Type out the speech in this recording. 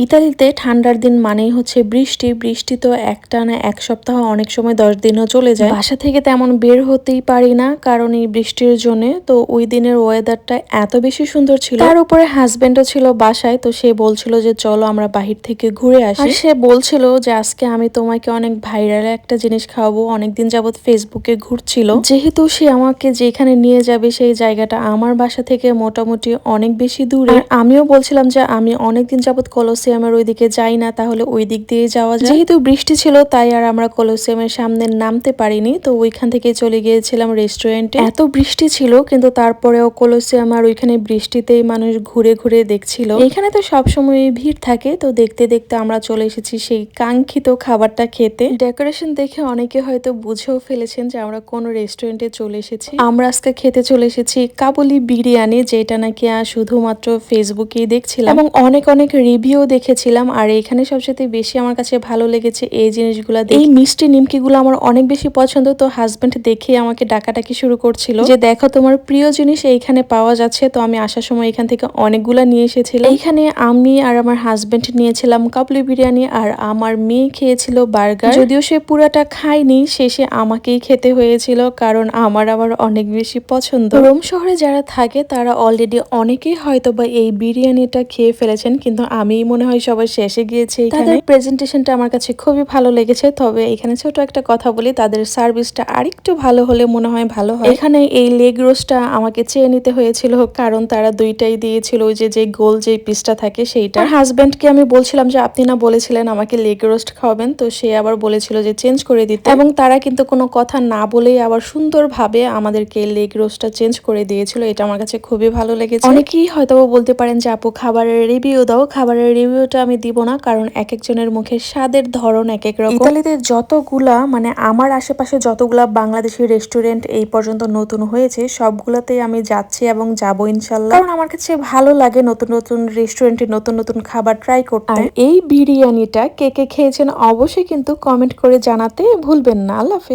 ইতালিতে ঠান্ডার দিন মানেই হচ্ছে বৃষ্টি। বৃষ্টি তো একটানা এক সপ্তাহ, অনেক সময় 10 দিনও চলে যায়। বাসা থেকে তেমন বের হতেই পারি না কারণ এই বৃষ্টির জন্য। তো ওই দিনের ওয়েদারটা এত বেশি সুন্দর ছিল, তার উপরে হাজবেন্ডও ছিল বাসায়। তো সে বলছিল যে চলো আমরা বাহির থেকে ঘুরে আসি। আর সে বলছিল যে আজকে আমি তোমাকে অনেক ভাইরাল একটা জিনিস খাওয়াবো। অনেকদিন যাবত ফেসবুকে ঘুরছিল, যেহেতু সে আমাকে যেখানে নিয়ে যাবে সেই জায়গাটা আমার বাসা থেকে মোটামুটি অনেক বেশি দূরে। আমিও বলছিলাম যে আমি অনেকদিন যাবত কলোসিয়ামের ওইদিকে যাই না, তাহলে ওই দিক দিয়ে যাওয়া যায়। যেহেতু বৃষ্টি ছিল তাই আর আমরা কলোসিয়ামের সামনে নামতে পারিনি, তো ওইখান থেকে চলে গিয়েছিলাম রেস্টুরেন্টে। এত বৃষ্টি ছিল কিন্তু তারপরেও কলোসিয়াম আর ওইখানে বৃষ্টিতেই মানুষ ঘুরে ঘুরে দেখছিল। এখানে তো সবসময় ভিড় থাকে, তো দেখতে দেখতে আমরা চলে এসেছি সেই কাঙ্ক্ষিত খাবারটা খেতে। ডেকোরেশন দেখে অনেকে হয়তো বুঝেও ফেলেছেন যে আমরা কোন রেস্টুরেন্টে চলে এসেছি। আমরা আজকে খেতে চলে এসেছি কাবুলি বিরিয়ানি, যেটা নাকি শুধুমাত্র ফেসবুকেই দেখছিলাম এবং অনেক অনেক রিভিউ দেখেছিলাম। আর এখানে সবচেয়ে বেশি আমার কাছে ভালো লেগেছে এই জিনিসগুলো। এই মিষ্টি নিমকিগুলো আমার অনেক বেশি পছন্দ। তো হাজবেন্ড দেখে আমাকে ডাকাডাকি শুরু করছিল যে দেখো তোমার প্রিয় জিনিস এইখানে পাওয়া যাচ্ছে। তো আমি আসার সময় এখান থেকে অনেকগুলা নিয়ে এসেছিলাম। এইখানে আমি আর আমার হাজবেন্ড নিয়েছিলাম কাবুলি বিরিয়ানি, আর আমার মেয়ে খেয়েছিল বার্গার। যদিও সে পুরাটা খায়নি, শেষে আমাকেই খেতে হয়েছিল কারণ আমার আবার অনেক বেশি পছন্দ। রোম শহরে যারা থাকে তারা অলরেডি অনেকেই হয়তো বা এই বিরিয়ানিটা খেয়ে ফেলেছেন, কিন্তু আমি মনে হয় সবার শেষে গিয়েছে। তাদের প্রেজেন্টেশনটা আমার কাছে খুবই ভালো লেগেছে। তবে এখানে ছোট একটা কথা বলি, তাদের সার্ভিসটা আরেকটু ভালো হলে মনে হয় ভালো হয়। এখানে এই লেগ রোস্টটা আমাকে চেয়ে নিতে হয়েছিল কারণ তারা দুইটাই দিয়েছিল, ওই যে গোল যে পিসটা থাকে সেইটা। হাজবেন্ডকে আমি বলছিলাম যে আপনি না বলেছিলেন আমাকে লেগ রোস্ট খাওয়াবেন, তো সে আবার বলেছিল যে চেঞ্জ করে দিতে, এবং তারা কিন্তু কোনো কথা না বলেই আবার সুন্দরভাবে আমাদেরকে লেগ রোস্টটা চেঞ্জ করে দিয়েছিল। এটা আমার কাছে খুবই ভালো লেগেছে। অনেকেই হয়তো বলতে পারেন যে আপু খাবারের রিভিউ দাও। খাবারের রিভিউটা আমি দিব না কারণ এক একজনের মুখে স্বাদের ধরন এক এক রকম। ইতালিতে যতগুলা মানে আমার আশেপাশে যতগুলা বাংলাদেশি রেস্টুরেন্ট এই পর্যন্ত নতুন হয়েছে সবগুলাতেই আমি যাচ্ছি এবং যাবো ইনশাল্লাহ, কারণ আমার কাছে ভালো লাগে নতুন নতুন রেস্টুরেন্টে নতুন নতুন খাবার ট্রাই করতে। আর এই বিরিয়ানিটা কে কে খেয়েছেন অবশ্যই কিন্তু কমেন্ট করে জানাতে ভুলবেন না। আল্লাহ হাফেজ।